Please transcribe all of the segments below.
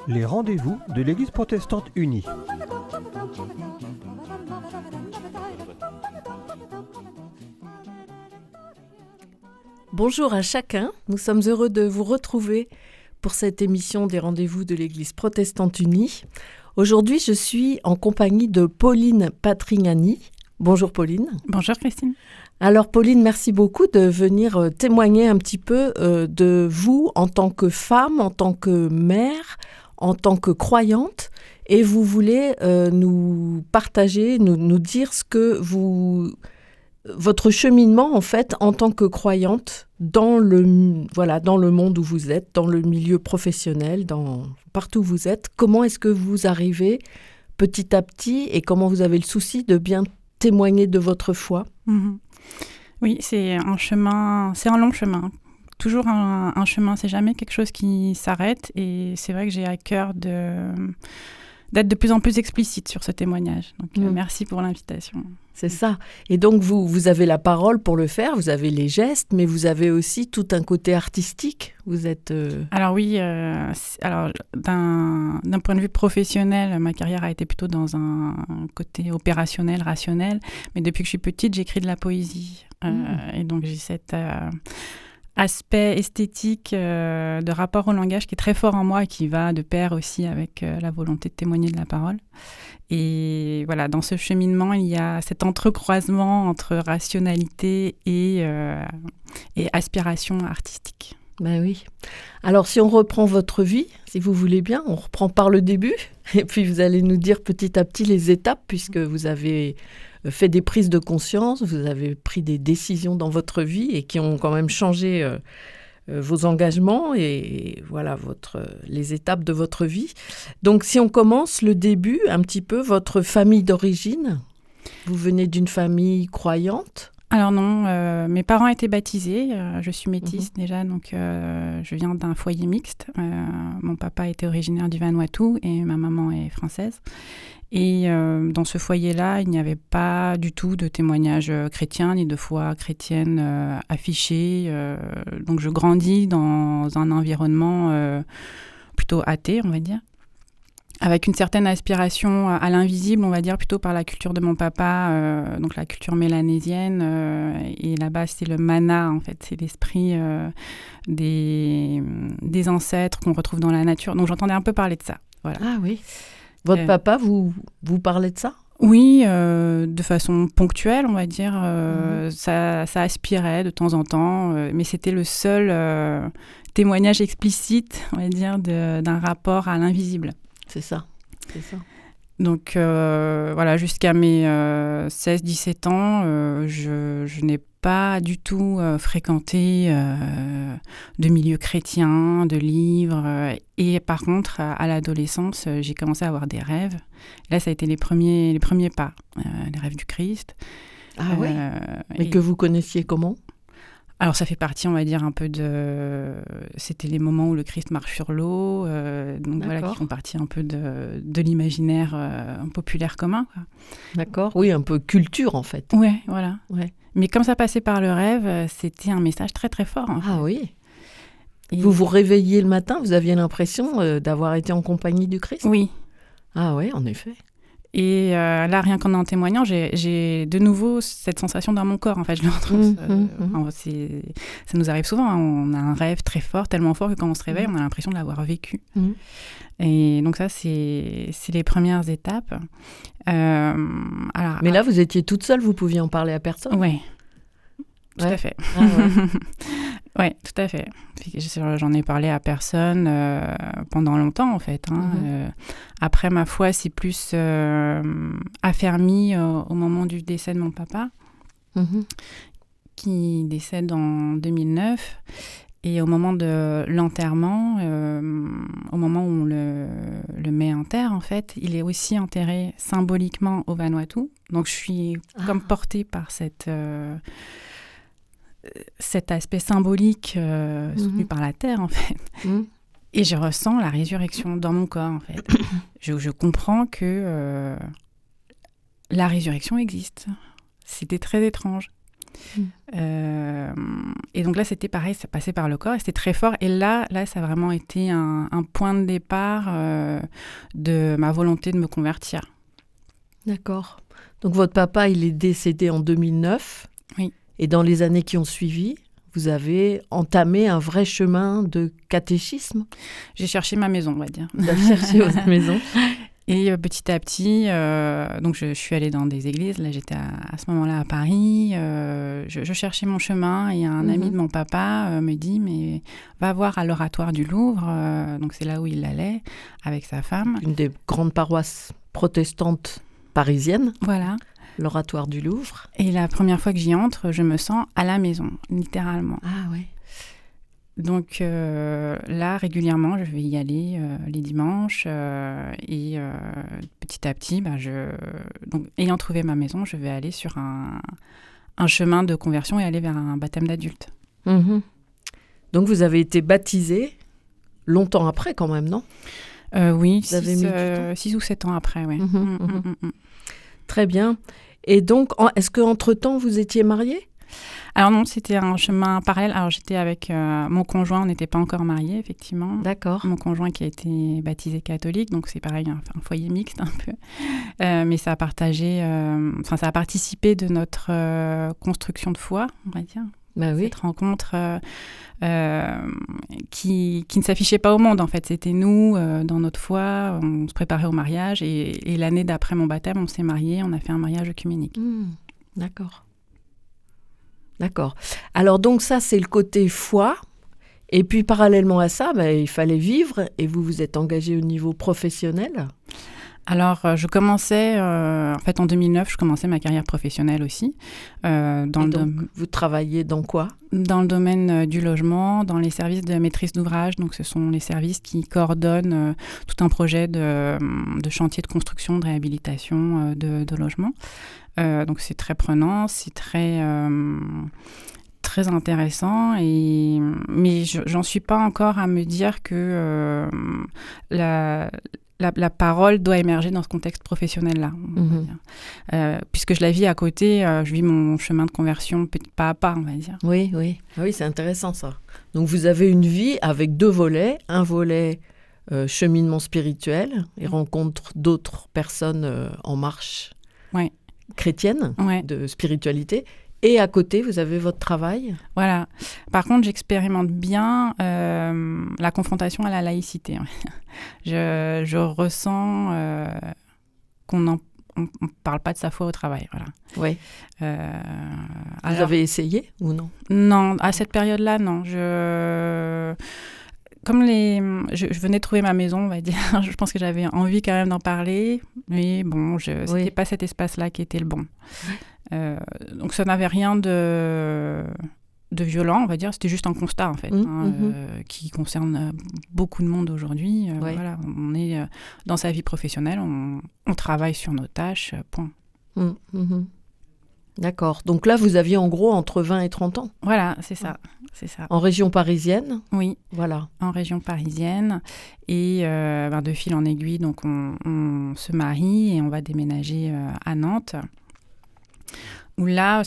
Les rendez-vous de l'Église protestante unie. Bonjour à chacun, nous sommes heureux de vous retrouver pour cette émission des rendez-vous de l'Église protestante unie. Aujourd'hui, je suis en compagnie de Pauline Patrignani. Bonjour Pauline. Bonjour Christine. Alors Pauline, merci beaucoup de venir témoigner un petit peu de vous en tant que femme, en tant que mère, en tant que croyante. Et vous voulez nous partager, nous dire ce que votre cheminement en fait en tant que croyante dans le monde où vous êtes, dans le milieu professionnel, partout où vous êtes. Comment est-ce que vous arrivez petit à petit et comment vous avez le souci de bien témoigner de votre foi? Oui, c'est un long chemin. Toujours un chemin, c'est jamais quelque chose qui s'arrête. Et c'est vrai que j'ai à cœur d'être de plus en plus explicite sur ce témoignage. Donc merci pour l'invitation. C'est ça. Et donc vous avez la parole pour le faire, vous avez les gestes, mais vous avez aussi tout un côté artistique. Vous êtes... Alors oui, d'un point de vue professionnel, ma carrière a été plutôt dans un côté opérationnel, rationnel. Mais depuis que je suis petite, j'écris de la poésie. Et donc j'ai cet aspect esthétique de rapport au langage qui est très fort en moi et qui va de pair aussi avec la volonté de témoigner de la parole. Et voilà, dans ce cheminement, il y a cet entrecroisement entre rationalité et aspiration artistique. Ben oui. Alors, si on reprend votre vie, si vous voulez bien, on reprend par le début, et puis vous allez nous dire petit à petit les étapes, puisque vous avez fait des prises de conscience, vous avez pris des décisions dans votre vie et qui ont quand même changé vos engagements et voilà les étapes de votre vie. Donc, si on commence le début, un petit peu, votre famille d'origine, vous venez d'une famille croyante ? Alors non, mes parents étaient baptisés, je suis métisse déjà, donc je viens d'un foyer mixte. Mon papa était originaire du Vanuatu et ma maman est française. Et dans ce foyer-là, il n'y avait pas du tout de témoignage chrétien ni de foi chrétienne affichée. Donc je grandis dans un environnement plutôt athée, on va dire, avec une certaine aspiration à l'invisible, on va dire, plutôt par la culture de mon papa, donc la culture mélanésienne. Et là-bas, c'est le mana, en fait, c'est l'esprit des ancêtres qu'on retrouve dans la nature. Donc j'entendais un peu parler de ça. Voilà. Ah oui. Votre papa, vous parlez de ça ? Oui, de façon ponctuelle, on va dire. Ça aspirait de temps en temps, mais c'était le seul témoignage explicite, on va dire, d'un rapport à l'invisible. C'est ça. Donc voilà, jusqu'à mes 16-17 ans, je n'ai pas du tout fréquenté de milieu chrétien, de livres. Et par contre, à l'adolescence, j'ai commencé à avoir des rêves. Là, ça a été les premiers pas, les rêves du Christ. Ah oui. Mais que vous connaissiez comment ? Alors, ça fait partie, on va dire, un peu c'était les moments où le Christ marche sur l'eau, donc voilà, qui font partie un peu de l'imaginaire populaire commun, quoi. D'accord. Oui, un peu culture, en fait. Ouais, voilà. Ouais. Mais comme ça passait par le rêve, c'était un message très, très fort. En fait. Ah oui. Et vous vous réveilliez le matin, vous aviez l'impression d'avoir été en compagnie du Christ ? Oui. Ah oui, en effet. Et là, rien qu'en témoignant, j'ai de nouveau cette sensation dans mon corps. En fait, je le retrouve. Ça nous arrive souvent. Hein. On a un rêve très fort, tellement fort que quand on se réveille, on a l'impression de l'avoir vécu. Et donc ça, c'est les premières étapes. Mais là, vous étiez toute seule, vous pouviez en parler à personne ? Oui, tout à fait. Ah, ouais. Oui, tout à fait. J'en ai parlé à personne pendant longtemps, en fait. Après, ma foi, c'est plus affermi au moment du décès de mon papa, qui décède en 2009. Et au moment de l'enterrement, au moment où on le met en terre, en fait, il est aussi enterré symboliquement au Vanuatu. Donc, je suis comme portée par cet aspect symbolique soutenu par la terre, en fait. Et je ressens la résurrection dans mon corps, en fait. Je comprends que la résurrection existe. C'était très étrange. Et donc là, c'était pareil, ça passait par le corps et c'était très fort. Et là ça a vraiment été un point de départ de ma volonté de me convertir. D'accord. Donc votre papa, il est décédé en 2009. Oui. Et dans les années qui ont suivi, vous avez entamé un vrai chemin de catéchisme. J'ai cherché ma maison, on va dire. Vous avez cherché votre maison. Et petit à petit, donc je suis allée dans des églises. Là, j'étais à ce moment-là à Paris. Je cherchais mon chemin et un ami de mon papa me dit « Mais va voir à l'Oratoire du Louvre ». Donc c'est là où il allait avec sa femme. Une des grandes paroisses protestantes parisiennes. Voilà. L'Oratoire du Louvre. Et la première fois que j'y entre, je me sens à la maison, littéralement. Ah ouais. Donc là, régulièrement, je vais y aller les dimanches et petit à petit, donc, ayant trouvé ma maison, je vais aller sur un chemin de conversion et aller vers un baptême d'adulte. Donc vous avez été baptisé longtemps après quand même, non ? Oui, vous avez mis du temps 6 ou 7 ans après, oui. Très bien. Et donc, est-ce qu'entre-temps, vous étiez mariés ? Alors non, c'était un chemin parallèle. Alors j'étais avec mon conjoint, on n'était pas encore mariés, effectivement. D'accord. Mon conjoint qui a été baptisé catholique, donc c'est pareil, un foyer mixte un peu. Mais ça a ça a participé de notre construction de foi, on va dire. Bah oui. Cette rencontre qui ne s'affichait pas au monde, en fait. C'était nous, dans notre foi, on se préparait au mariage. Et l'année d'après mon baptême, on s'est mariés, on a fait un mariage œcuménique. D'accord. D'accord. Alors donc ça, c'est le côté foi. Et puis parallèlement à ça, il fallait vivre et vous vous êtes engagé au niveau professionnel. Alors, je commençais, en fait, en 2009, je commençais ma carrière professionnelle aussi. Vous travaillez dans quoi ? Dans le domaine du logement, dans les services de maîtrise d'ouvrage. Donc, ce sont les services qui coordonnent tout un projet de chantier de construction, de réhabilitation de logements. Donc, c'est très prenant, c'est très intéressant. Mais j'en suis pas encore à me dire que la parole doit émerger dans ce contexte professionnel-là. Puisque je la vis à côté, je vis mon chemin de conversion pas à pas, on va dire. Oui, oui. Ah oui, c'est intéressant ça. Donc vous avez une vie avec 2 volets. Un volet cheminement spirituel et rencontre d'autres personnes en marche chrétienne, de spiritualité. Et à côté, vous avez votre travail. Voilà. Par contre, j'expérimente bien la confrontation à la laïcité. Je ressens qu'on ne parle pas de sa foi au travail. Voilà. Oui. Vous avez essayé ou non ? Non, à cette période-là, non. Comme je venais de trouver ma maison, on va dire, je pense que j'avais envie quand même d'en parler, mais bon, c'était pas cet espace-là qui était le bon. Donc ça n'avait rien de violent, on va dire, c'était juste un constat en fait, qui concerne beaucoup de monde aujourd'hui. Voilà, on est dans sa vie professionnelle, on travaille sur nos tâches, point. D'accord. Donc là, vous aviez en gros entre 20 et 30 ans. Voilà, c'est ça. En région parisienne ? Oui. Voilà. En région parisienne. Et de fil en aiguille, donc on se marie et on va déménager à Nantes. Où là,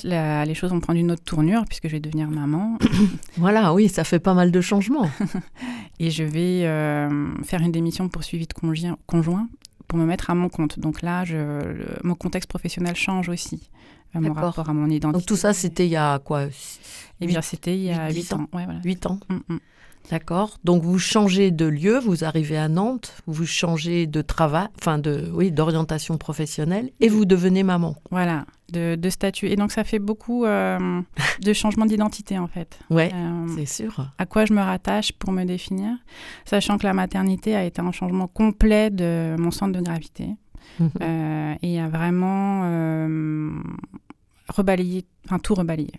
les choses vont prendre une autre tournure puisque je vais devenir maman. Voilà, oui, ça fait pas mal de changements. Et je vais faire une démission pour suivi de conjoint pour me mettre à mon compte. Donc là, mon contexte professionnel change aussi. Mon rapport à mon identité. Donc tout ça, c'était il y a quoi ? Eh bien, c'était il y a 8 ans. Ouais, voilà. 8 ans. D'accord. Donc vous changez de lieu, vous arrivez à Nantes, vous changez de travail, d'orientation professionnelle et vous devenez maman. Voilà, de statut. Et donc ça fait beaucoup de changements d'identité en fait. Ouais, c'est sûr. À quoi je me rattache pour me définir, sachant que la maternité a été un changement complet de mon centre de gravité. Et a vraiment tout rebalayé.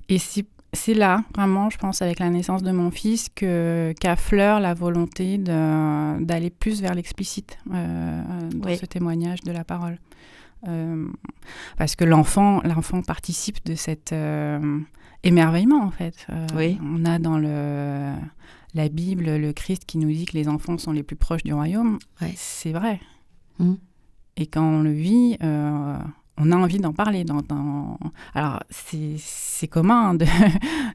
Et c'est là, vraiment, je pense, avec la naissance de mon fils, qu'affleure la volonté d'aller plus vers l'explicite dans ce témoignage de la parole. Parce que l'enfant participe de cet émerveillement, en fait. On a dans la Bible le Christ qui nous dit que les enfants sont les plus proches du royaume. C'est vrai. Et quand on le vit, on a envie d'en parler. Alors, c'est commun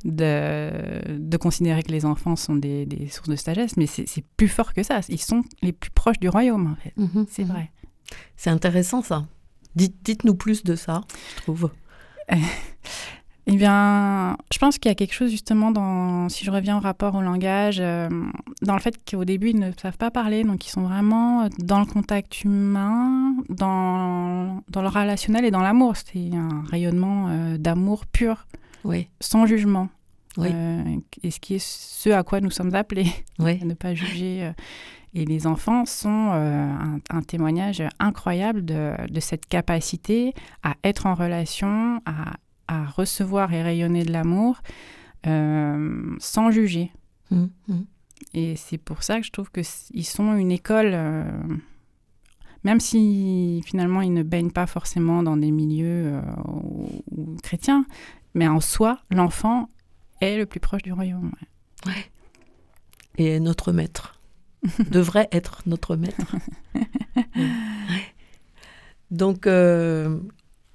de considérer que les enfants sont des sources de sagesse, mais c'est plus fort que ça. Ils sont les plus proches du royaume, en fait. C'est vrai. C'est intéressant, ça. Dites-nous plus de ça, je trouve. Eh bien, je pense qu'il y a quelque chose justement si je reviens au rapport au langage, dans le fait qu'au début, ils ne savent pas parler, donc ils sont vraiment dans le contact humain, dans le relationnel et dans l'amour. C'est un rayonnement d'amour pur, sans jugement. Et ce qui est ce à quoi nous sommes appelés, à ne pas juger. Et les enfants sont un témoignage incroyable de cette capacité à être en relation, à recevoir et rayonner de l'amour sans juger. Et c'est pour ça que je trouve qu'ils sont une école, même si finalement ils ne baignent pas forcément dans des milieux chrétiens, mais en soi, l'enfant est le plus proche du royaume. Et est notre maître. Devrait être notre maître. Donc,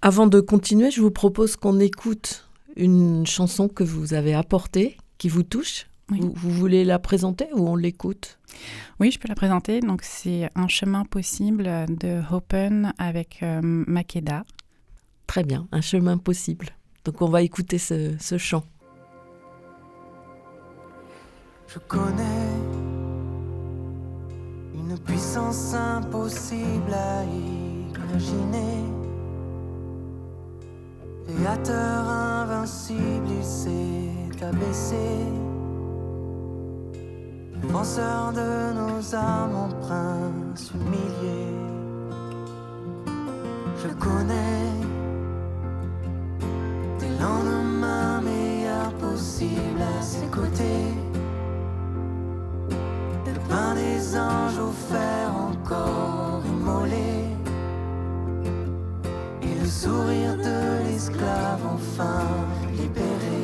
avant de continuer, je vous propose qu'on écoute une chanson que vous avez apportée, qui vous touche. Vous voulez la présenter ou on l'écoute ? Oui, je peux la présenter. Donc, c'est Un chemin possible de Hopen avec Makeda. Très bien, Un chemin possible. Donc, on va écouter ce chant. Je connais une puissance impossible à imaginer. Créateur invincible, il s'est abaissé. Défenseur de nos âmes, mon prince humilié. Je connais des lendemains meilleurs possibles à ses côtés. Le pain des anges offerts encore immolé. Et le sourire de l'esclave enfin libéré.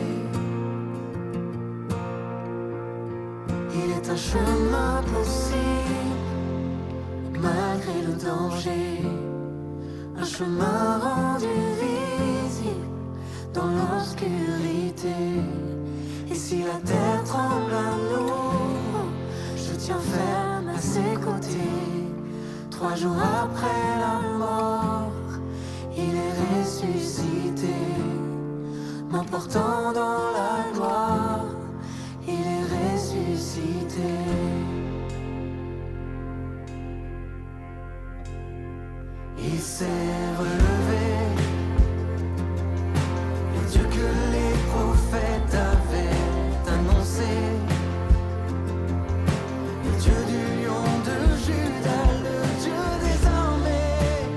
Il est un chemin possible, malgré le danger. Un chemin rendu visible dans l'obscurité. Et si la terre tremble à nouveau, je tiens ferme à ses côtés. 3 jours après la mort, il est ressuscité, m'emportant dans la gloire. Il est ressuscité. Il s'est relevé, le Dieu que les prophètes avaient annoncé. Le Dieu du lion de Juda, le Dieu des armées.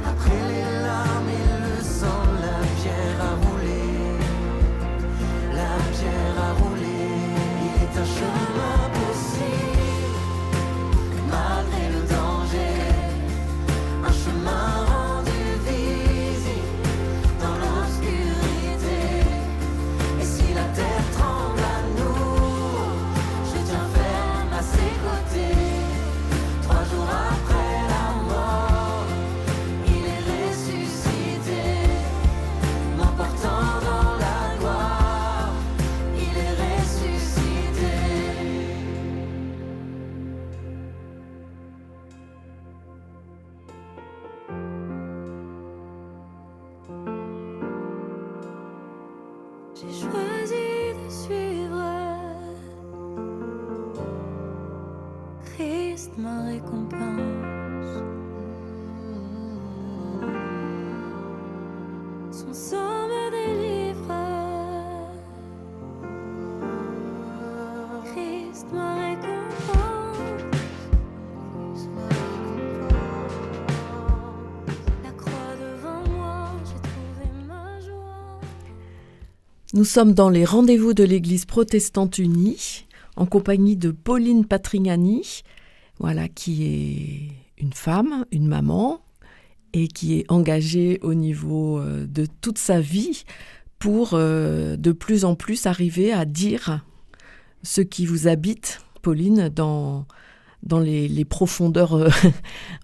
Après les larmes et le sang, la pierre a roulé. La pierre a roulé. Il est un chemin possible, malgré le danger. Un chemin rendu visible dans l'obscurité. Et si la terre tremble à nous, je tiens ferme à ses côtés. 3 jours après la mort, il est ressuscité, m'emportant dans la gloire. Il est ressuscité. J'ai choisi de suivre Christ, ma récompense. Son sang me délivre. Christ, ma récompense. La croix devant moi, j'ai trouvé ma joie. Nous sommes dans les rendez-vous de l'Église protestante unie, en compagnie de Pauline Patrignani, qui est une femme, une maman, et qui est engagée au niveau de toute sa vie pour de plus en plus arriver à dire ce qui vous habite, Pauline, dans dans les profondeurs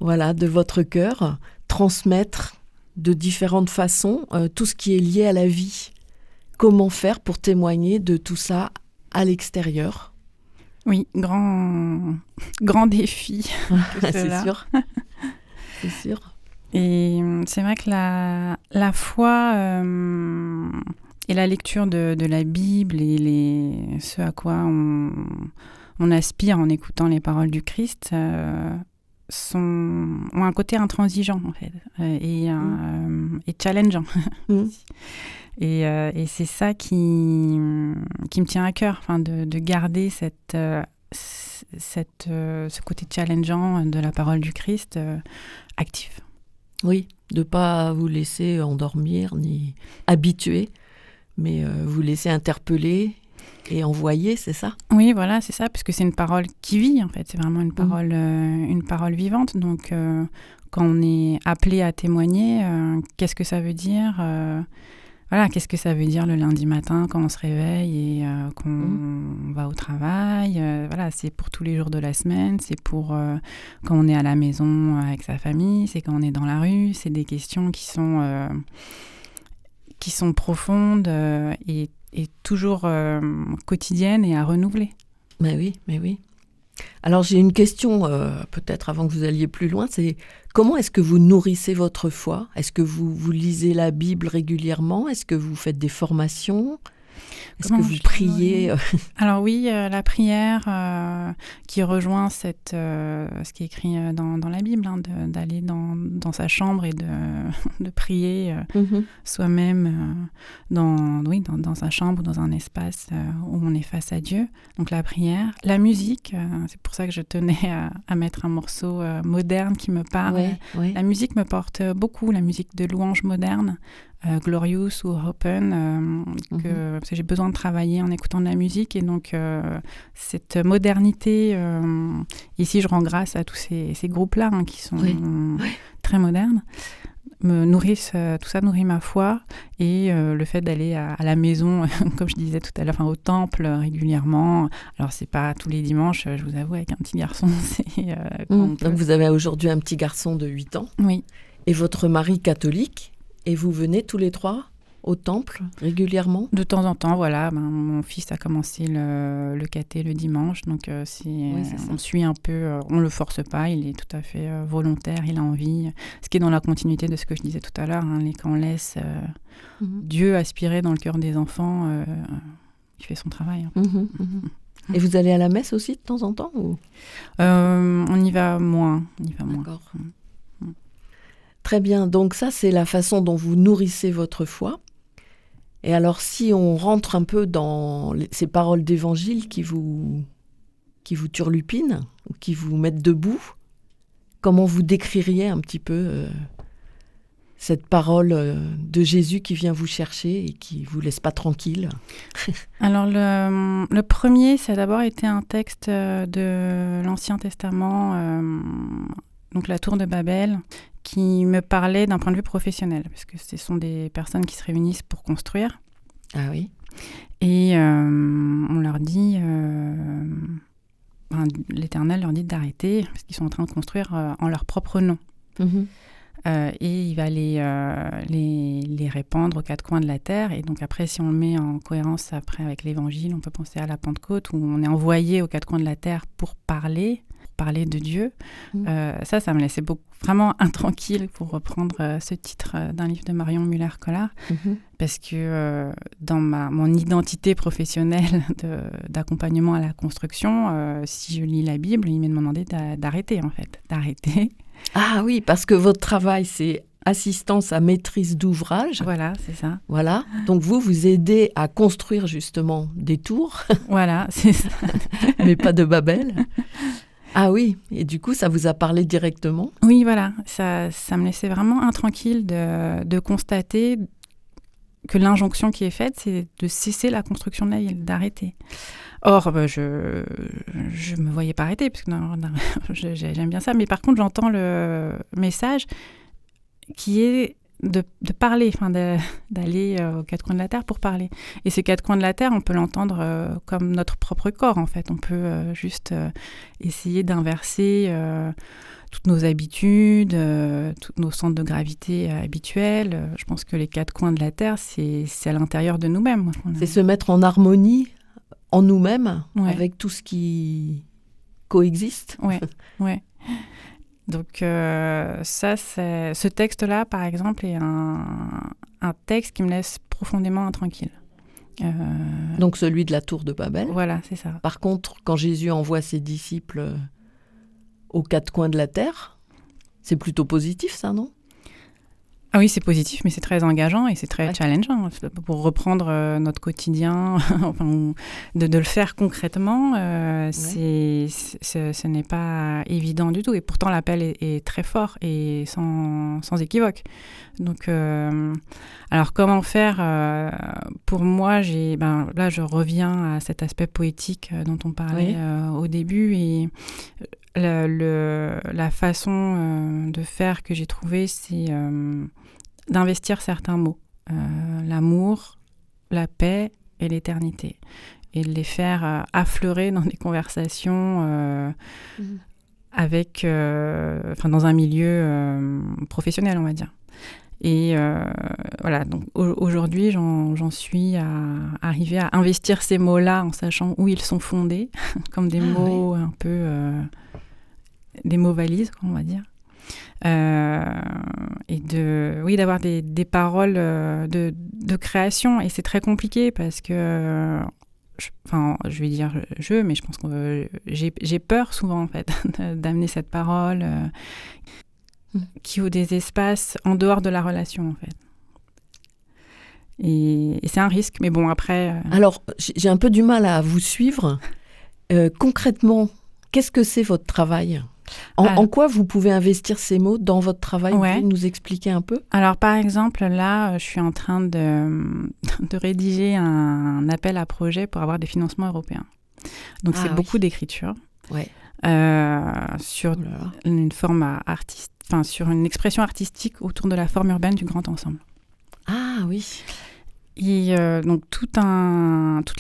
voilà, de votre cœur, transmettre de différentes façons tout ce qui est lié à la vie. Comment faire pour témoigner de tout ça à l'extérieur? Oui, grand défi. C'est sûr. C'est sûr. Et c'est vrai que la foi et la lecture de la Bible et ce à quoi on aspire en écoutant les paroles du Christ ont un côté intransigeant en fait et challengeant. Et c'est ça qui me tient à cœur, de garder ce côté challengeant de la parole du Christ actif. Oui, de ne pas vous laisser endormir ni habituer, mais vous laisser interpeller et envoyer, c'est ça? Oui, voilà, c'est ça, puisque c'est une parole qui vit, en fait. C'est vraiment une parole vivante. Donc, quand on est appelé à témoigner, qu'est-ce que ça veut dire voilà, qu'est-ce que ça veut dire le lundi matin quand on se réveille et qu'on va au travail. Voilà, c'est pour tous les jours de la semaine, c'est pour quand on est à la maison avec sa famille, c'est quand on est dans la rue. C'est des questions qui sont profondes et toujours quotidiennes et à renouveler. Mais oui. Alors j'ai une question, peut-être avant que vous alliez plus loin, c'est comment est-ce que vous nourrissez votre foi? Est-ce que vous lisez la Bible régulièrement? Est-ce que vous faites des formations? Est-ce que vous priez? Alors oui, la prière qui rejoint ce qui est écrit dans la Bible, d'aller dans sa chambre et de prier soi-même dans sa chambre ou dans un espace où on est face à Dieu. Donc la prière, la musique, c'est pour ça que je tenais à mettre un morceau moderne qui me parle. Ouais. La musique me porte beaucoup, la musique de louange moderne. Glorious ou Open, parce que j'ai besoin de travailler en écoutant de la musique et donc cette modernité, ici je rends grâce à tous ces groupes-là qui sont très modernes, tout ça nourrit ma foi et le fait d'aller à la maison, comme je disais tout à l'heure, au temple régulièrement. Alors c'est pas tous les dimanches, je vous avoue, avec un petit garçon. Donc vous avez aujourd'hui un petit garçon de 8 ans. Oui. Et votre mari catholique. Et vous venez tous les trois au temple régulièrement? De temps en temps, voilà. Mon fils a commencé le caté le dimanche, donc on suit un peu, on le force pas, il est tout à fait volontaire, il a envie. Ce qui est dans la continuité de ce que je disais tout à l'heure, quand on laisse Dieu aspirer dans le cœur des enfants, il fait son travail. Et vous allez à la messe aussi de temps en temps ou... On y va moins. D'accord. Très bien, donc ça c'est la façon dont vous nourrissez votre foi. Et alors si on rentre un peu dans ces paroles d'évangile qui vous turlupinent, ou qui vous mettent debout, comment vous décririez un petit peu cette parole de Jésus qui vient vous chercher et qui ne vous laisse pas tranquille? Alors le premier, ça a d'abord été un texte de l'Ancien Testament, donc la Tour de Babel, qui me parlait d'un point de vue professionnel, parce que ce sont des personnes qui se réunissent pour construire. Ah oui. Et on leur dit, l'Éternel leur dit d'arrêter, parce qu'ils sont en train de construire en leur propre nom. Et il va les répandre aux quatre coins de la terre. Et donc après, si on le met en cohérence après avec l'Évangile, on peut penser à la Pentecôte, où on est envoyé aux quatre coins de la terre pour parler de Dieu. Ça me laissait vraiment intranquille, pour reprendre ce titre d'un livre de Marion Muller-Collard, parce que dans mon identité professionnelle d'accompagnement à la construction, si je lis la Bible, il m'est demandé d'arrêter. Ah oui, parce que votre travail, c'est assistance à maîtrise d'ouvrage. Voilà, c'est ça. Voilà, donc vous aidez à construire justement des tours. Voilà, c'est ça. Mais pas de Babel. Ah oui, et du coup, ça vous a parlé directement? Oui, voilà, ça me laissait vraiment intranquille de constater que l'injonction qui est faite, c'est de cesser la construction de la ville, d'arrêter. Or, je me voyais pas arrêter, parce que j'aime bien ça, mais par contre, j'entends le message qui est de parler, d'aller aux quatre coins de la Terre pour parler. Et ces quatre coins de la Terre, on peut l'entendre comme notre propre corps, en fait. On peut juste essayer d'inverser toutes nos habitudes, tous nos centres de gravité habituels. Je pense que les quatre coins de la Terre, c'est à l'intérieur de nous-mêmes. C'est se mettre en harmonie en nous-mêmes avec tout ce qui coexiste. Ouais. Donc ce texte-là, par exemple, est un texte qui me laisse profondément intranquille. Donc celui de la tour de Babel. Voilà, c'est ça. Par contre, quand Jésus envoie ses disciples aux quatre coins de la terre, c'est plutôt positif, ça, non ? Ah oui, c'est positif, mais c'est très engageant et c'est très challengeant. Pour reprendre notre quotidien, de le faire concrètement, ce n'est pas évident du tout. Et pourtant, l'appel est très fort et sans équivoque. Donc, alors comment faire pour moi, là, je reviens à cet aspect poétique dont on parlait au début et la façon de faire que j'ai trouvée, c'est d'investir certains mots. L'amour, la paix et l'éternité. Et de les faire affleurer dans des conversations avec, dans un milieu professionnel, on va dire. Et voilà, donc aujourd'hui, j'en suis à arriver à investir ces mots-là en sachant où ils sont fondés, comme des mots un peu... des mots valises, on va dire. Et d'avoir des paroles de création. Et c'est très compliqué parce que, je vais dire mais je pense que j'ai peur souvent, en fait, d'amener cette parole qui ouvre des espaces en dehors de la relation, en fait. Et c'est un risque, mais bon, après... Alors, j'ai un peu du mal à vous suivre. Concrètement, qu'est-ce que c'est votre travail ? En quoi vous pouvez investir ces mots dans votre travail ? Vous pouvez nous expliquer un peu ? Alors, par exemple, là, je suis en train de rédiger un appel à projet pour avoir des financements européens. Donc, c'est beaucoup d'écriture sur une forme sur une expression artistique autour de la forme urbaine du grand ensemble. Ah oui. Et donc, toute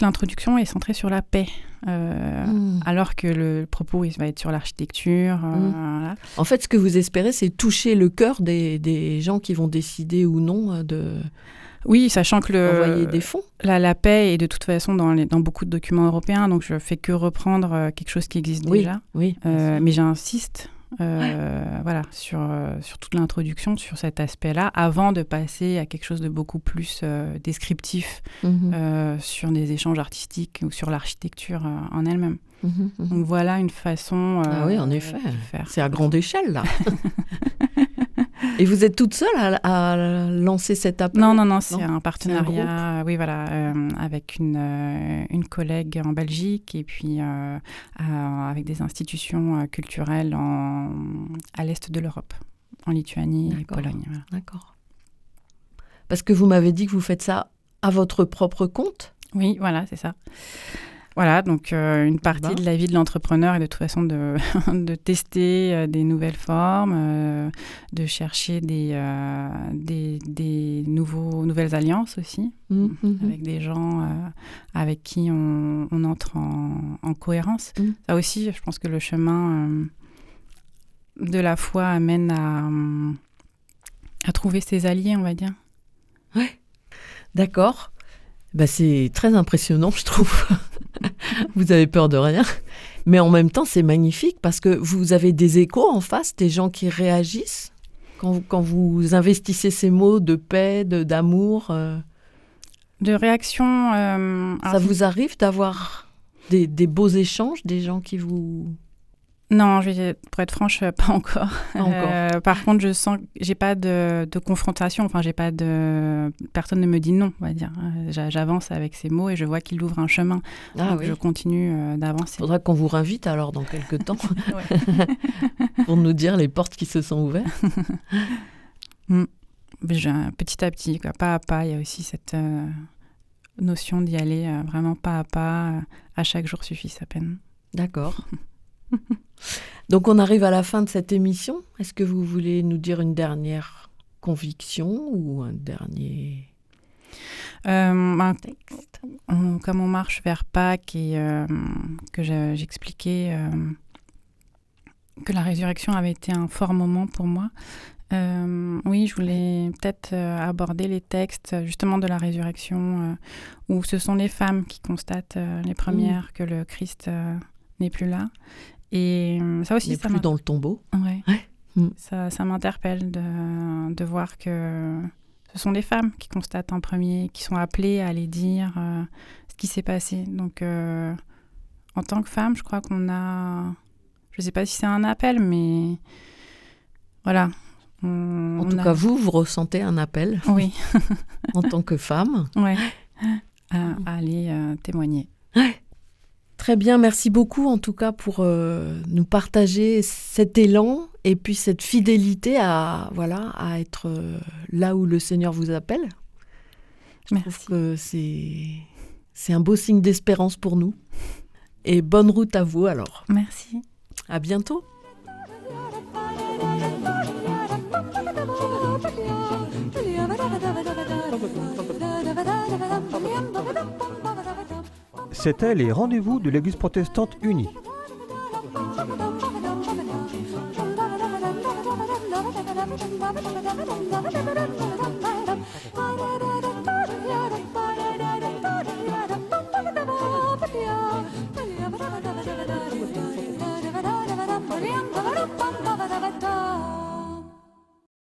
l'introduction est centrée sur la paix, alors que le propos il va être sur l'architecture. Voilà. En fait, ce que vous espérez, c'est toucher le cœur des gens qui vont décider ou non de... Oui, sachant que envoyer des fonds. La paix est de toute façon dans beaucoup de documents européens, donc je ne fais que reprendre quelque chose qui existe déjà. Oui. Mais j'insiste sur toute l'introduction, sur cet aspect-là, avant de passer à quelque chose de beaucoup plus descriptif sur des échanges artistiques ou sur l'architecture en elle-même. Donc voilà une façon oui, en effet. de faire. C'est à grande échelle, là. Et vous êtes toute seule à lancer cet appel ? Non, c'est un partenariat, avec une collègue en Belgique et puis avec des institutions culturelles à l'est de l'Europe, en Lituanie et Pologne. Voilà. D'accord. Parce que vous m'avez dit que vous faites ça à votre propre compte ? Oui, voilà, c'est ça. Voilà, donc une partie de la vie de l'entrepreneur est de toute façon de tester des nouvelles formes, de chercher des nouvelles alliances aussi, avec des gens avec qui on entre en cohérence. Ça aussi, je pense que le chemin de la foi amène à trouver ses alliés, on va dire. Ouais, d'accord. C'est très impressionnant, je trouve. Vous avez peur de rien. Mais en même temps, c'est magnifique parce que vous avez des échos en face, des gens qui réagissent quand vous investissez ces mots de paix, d'amour. De réaction. Ça vous arrive d'avoir des beaux échanges, des gens qui vous... Non, pour être franche, pas encore. Par contre, je sens que j'ai pas de confrontation. Enfin, personne ne me dit non, on va dire. J'avance avec ces mots et je vois qu'il ouvre un chemin. Donc, je continue d'avancer. Il faudra qu'on vous réinvite alors dans quelques temps pour nous dire les portes qui se sont ouvertes. Petit à petit, pas à pas. Il y a aussi cette notion d'y aller vraiment pas à pas. À chaque jour suffit sa peine. D'accord. Donc on arrive à la fin de cette émission. Est-ce que vous voulez nous dire une dernière conviction ou un dernier texte? Comme on marche vers Pâques et que j'expliquais que la résurrection avait été un fort moment pour moi, oui, je voulais peut-être aborder les textes justement de la résurrection où ce sont les femmes qui constatent les premières que le Christ n'est plus là. Et ça aussi, n'est plus dans le tombeau. Ouais. Mm. Ça m'interpelle de voir que ce sont les femmes qui constatent en premier, qui sont appelées à aller dire ce qui s'est passé. Donc, en tant que femme, je crois qu'on a... Je ne sais pas si c'est un appel, mais voilà. En tout cas, vous ressentez un appel. Oui. En tant que femme. Ouais. À aller témoigner. Ouais. Très bien, merci beaucoup en tout cas pour nous partager cet élan et puis cette fidélité à être là où le Seigneur vous appelle. Je trouve que c'est un beau signe d'espérance pour nous. Et bonne route à vous alors. Merci. À bientôt. C'était les rendez-vous de l'Église protestante unie. Thank you.